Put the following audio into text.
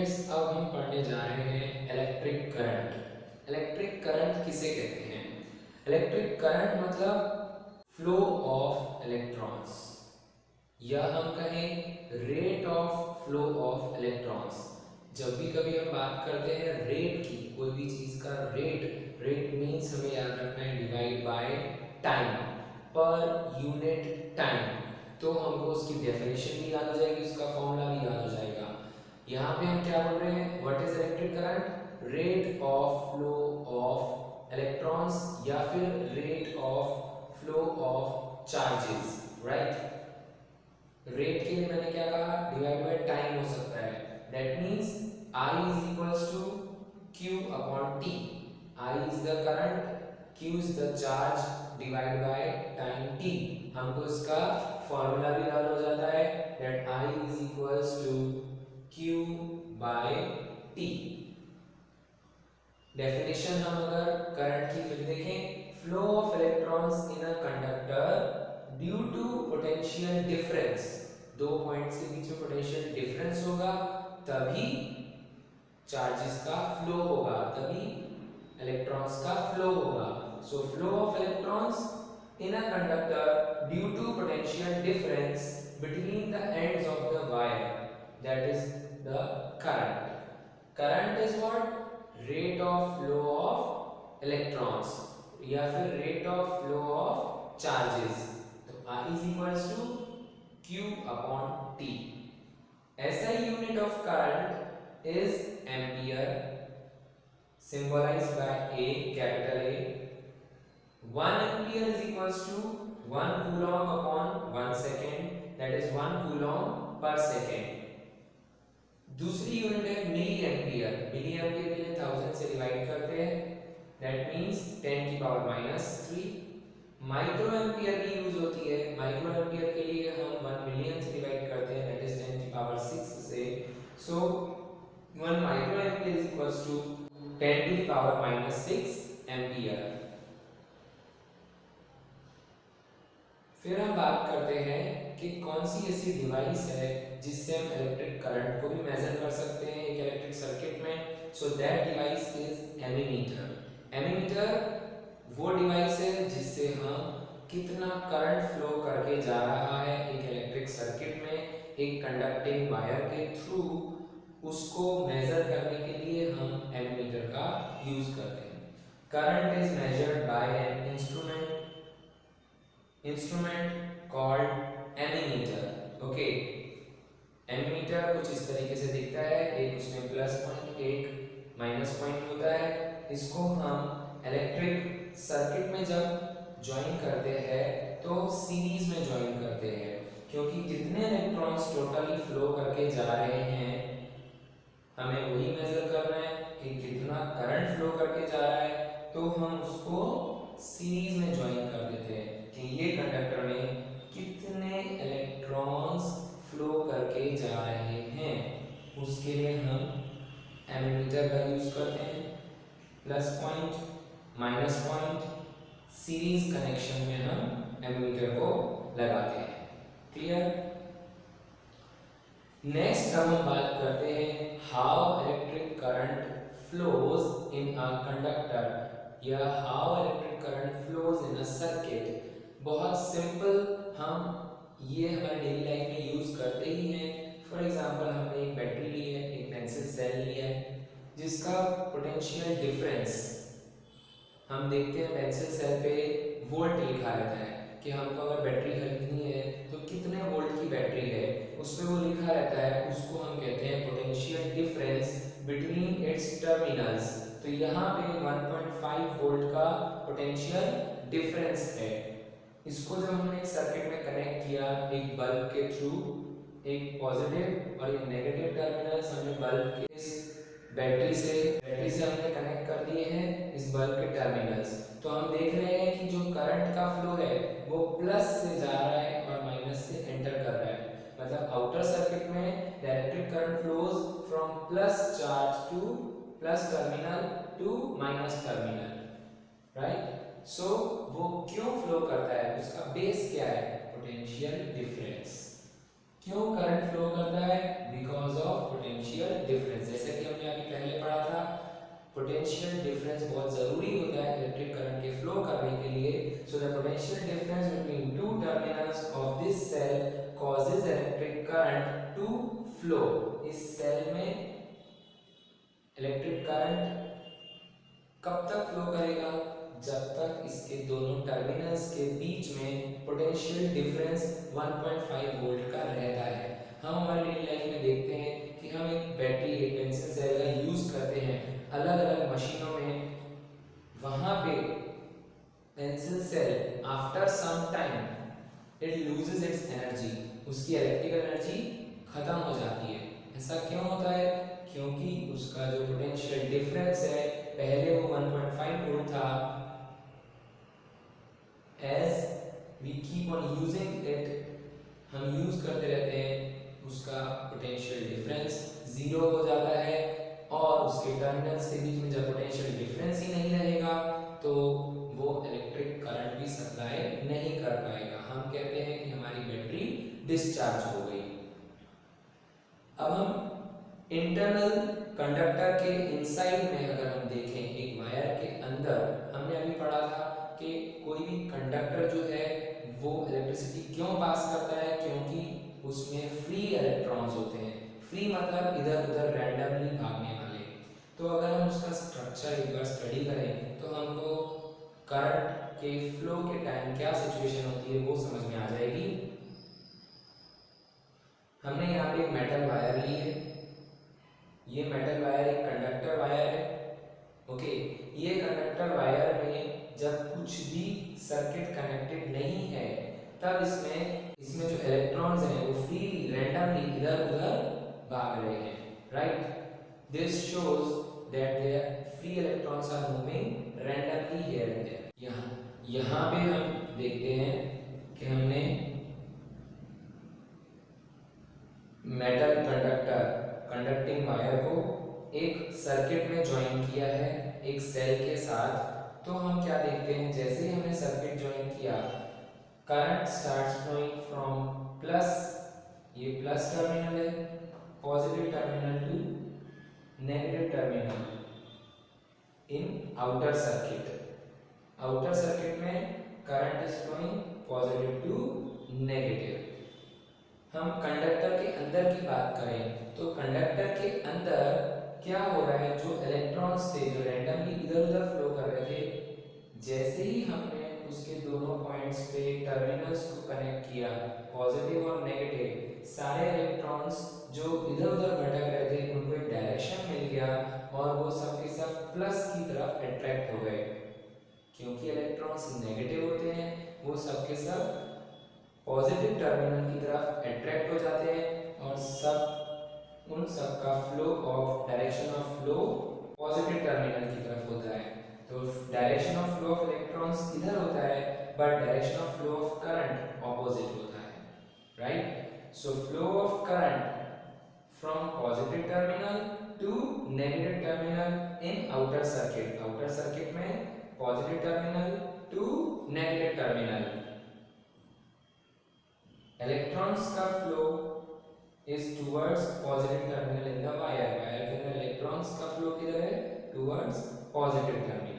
Students, अब हम पढ़ने जा रहे हैं इलेक्ट्रिक करंट। इलेक्ट्रिक करंट किसे कहते हैं? इलेक्ट्रिक करंट मतलब फ्लो ऑफ इलेक्ट्रॉन्स, या हम कहें rate of flow of electrons. जब भी कभी हम बात करते हैं रेट की, कोई भी चीज का रेट मीन्स हमें याद रखना है divide by time, per unit time. तो हमको उसकी डेफिनेशन भी याद हो जाएगी, उसका फॉर्मूला भी याद हो जाएगा। यहाँ पे हम क्या बोल रहे हैं? What is electric current? Rate of flow of electrons या फिर rate of flow of charges, right. Rate के लिए मैंने क्या कहा? डिवाइड बाय टाइम हो सकता है। That means I is equals to Q upon T. I is the current, Q is the charge divided by time T. हमको इसका फॉर्मूला भी याद हो जाता है, that I is equals to Q by T. Definition हम अगर current की फिर देखें, flow of electrons in a conductor due to potential difference. दो पॉइंट्स के बीच में पोटेंशियल डिफरेंस होगा तभी चार्जेस का फ्लो होगा, तभी इलेक्ट्रॉन्स का फ्लो होगा। So flow of electrons in a conductor due to potential difference between the ends of the wire, that is the current. Current is what? Rate of flow of electrons या फिर rate of flow of charges. तो I is equals to Q upon T. SI unit of current is ampere, symbolized by A, capital A. 1 ampere is equals to 1 coulomb upon 1 second, that is 1 coulomb per second. दूसरी unit है milli ampere. Milli ampere के लिए 1000 से divide करते हैं, that means 10 की power -3। Micro ampere की use होती है। माइक्रो एम्पियर के लिए हम 1 मिलियन से डिवाइड करते हैं, दैट इज 10 की पावर 6 से। So 1 micro ampere is equals to 10 to the power -6 ampere. फिर हम बात करते हैं कि कौन सी ऐसी डिवाइस है जिससे हम इलेक्ट्रिक करंट को भी मेजर कर सकते हैं एक इलेक्ट्रिक सर्किट में। So that device is ammeter. Ammeter वो डिवाइस है जिससे हम कितना करंट फ्लो करके जा रहा है एक इलेक्ट्रिक सर्किट में एक कंडक्टिंग वायर के थ्रू, उसको मेजर करने के लिए हम एमीमीटर का यूज करते हैं। Current is measured by an instrument called ammeter. Okay, ammeter कुछ इस तरीके से दिखता है, एक उसमें प्लस पॉइंट एक माइनस पॉइंट होता है। इसको हम इलेक्ट्रिक सर्किट में जब ज्वाइन करते हैं तो सीरीज में ज्वाइन करते हैं, क्योंकि जितने इलेक्ट्रॉन्स टोटली फ्लो करके जा रहे हैं हमें वही मेजर करना है कि कितना करंट फ्लो करके जा रहा है, तो हम उसको सीरीज में ज्वाइन कर देते हैं कि ये कंडक्टर में कितने इलेक्ट्रॉन्स फ्लो करके जा रहे हैं। उसके लिए हम एमीमीटर का यूज करते हैं। Plus point minus point series connection में हम एमीमीटर को लगाते हैं। क्लियर? नेक्स्ट हम बात करते हैं how electric current flows in a conductor या how electric current flows in a circuit. बहुत सिंपल, हम ये हमारे डेली लाइफ में यूज करते ही हैं। फॉर एग्जांपल हमने एक बैटरी ली है, एक पेंसिल सेल लिया है जिसका पोटेंशियल डिफरेंस हम देखते हैं पेंसिल सेल पे वोल्ट लिखा रहता है कि हमको अगर बैटरी खरीदनी है तो कितने वोल्ट की बैटरी है, उस पे वो लिखा रहता है। उसको हम कहते हैं potential difference between its terminals. तो यहाँ पे 1.5 वोल्ट का पोटेंशियल डिफरेंस है। इसको जब हमने एक सर्किट में कनेक्ट किया एक बल्ब के थ्रू, एक पॉजिटिव और एक नेगेटिव टर्मिनल्स हमने बल्ब के इस बैटरी से हमने कनेक्ट कर दिए हैं इस बल्ब के टर्मिनल्स। तो हम देख रहे हैं कि जो करंट का फ्लो है वो प्लस से जा रहा है और माइनस से एंटर कर रहा है। मतलब आउटर सर्किट में the electric current flows from plus charge to plus terminal to minus terminal, right. So वो क्यों फ्लो करता है, उसका बेस क्या है? Potential difference. क्यों करंट फ्लो करता है? Because of potential difference. Potential difference बहुत ज़रूरी होता है इलेक्ट्रिक करंट के फ्लो करने के लिए. So the potential difference between two terminals of this cell causes electric current to flow. इस सेल में इलेक्ट्रिक करंट कब तक फ्लो करेगा? जब तक इसके दोनों टर्मिनल्स के बीच में पोटेंशियल डिफरेंस 1.5 वोल्ट का रहता है. हम हमारे डेली लाइफ में देखते हैं कि हम एक बैटरी, एक पेंसिल सेल का यूज करते हैं अलग अलग मशीनों में. वहां पे pencil cell after some time it loses its energy, उसकी इलेक्ट्रिकल एनर्जी खत्म हो जाती है. ऐसा क्यों होता है? क्योंकि उसका जो पोटेंशियल डिफरेंस है पहले वो 1.5 वोल्ट था. As we keep on using it, हम यूज करते रहते हैं, उसका पोटेंशियल डिफरेंस जीरो हो जाता है. और उसके टर्मिनल्स के बीच में जब पोटेंशियल डिफरेंस ही नहीं रहेगा तो वो इलेक्ट्रिक करंट भी सप्लाई नहीं कर पाएगा. हम कहते हैं कि हमारी बैटरी डिस्चार्ज हो गई. अब हम इंटरनल कंडक्टर के इनसाइड में अगर हम देखें, एक वायर के अंदर, हमने अभी पढ़ा था कि कोई भी कंडक्टर जो है वो इलेक्ट्रिसिटी क्यों पास करता है? क्योंकि उसमें फ्री इलेक्ट्रॉन्स होते हैं. फ्री मतलब इधर उधर रैंडमली भागने वाले. तो अगर हम उसका स्ट्रक्चर एक बार स्टडी करें तो हमको करंट के फ्लो के टाइम क्या सिचुएशन होती है वो समझ में आ जाएगी. हमने यहाँ पे एक मेटल वायर ली है. ये मेटल वायर एक कंडक्टर वायर है. ओके, ये कंडक्टर वायर में जब कुछ भी सर्किट कनेक्टेड नहीं है तब इसमें जो इलेक्ट्रॉन्स हैं वो फ्रीली रैंडमली इधर उधर भाग रहे हैं. Right, this shows that their free electrons are moving randomly here and there. यहाँ पे हम देखते हैं कि हमने मेटल कंडक्टिंग वायर को एक सर्किट में ज्वाइन किया है एक सेल के साथ. तो हम क्या देखते हैं, जैसे ही हमने सर्किट ज्वाइन किया current starts flowing from plus, ये प्लस टर्मिनल है, positive terminal to negative terminal in outer circuit. Outer circuit में current is flowing positive to negative. हम कंडक्टर के अंदर की बात करें तो कंडक्टर के अंदर क्या हो रहा है, जो इलेक्ट्रॉन्स थे जो रैंडमली इधर उधर फ्लो कर रहे थे, जैसे ही हमने उसके दोनों पॉइंट्स पे टर्मिनल्स को कनेक्ट किया पॉजिटिव और नेगेटिव, सारे इलेक्ट्रॉन्स जो इधर उधर भटक रहे थे उनको एक डायरेक्शन मिल गया और वो सब के सब प्लस की तरफ अट्रैक्ट हो गए. क्योंकि इलेक्ट्रॉन्स नेगेटिव होते हैं वो सब के सब पॉजिटिव टर्मिनल की तरफ अट्रैक्ट हो जाते हैं और उन सब का flow of direction of flow positive terminal की तरफ होता है. तो direction of flow of electrons इधर होता है but direction of flow of current opposite होता है. Right, so flow of current from positive terminal to negative terminal in outer circuit. Outer circuit में positive terminal to negative terminal. Electrons का flow is towards positive terminal in the wire. Wire के अंदर electrons का flow किधर है? Towards positive terminal.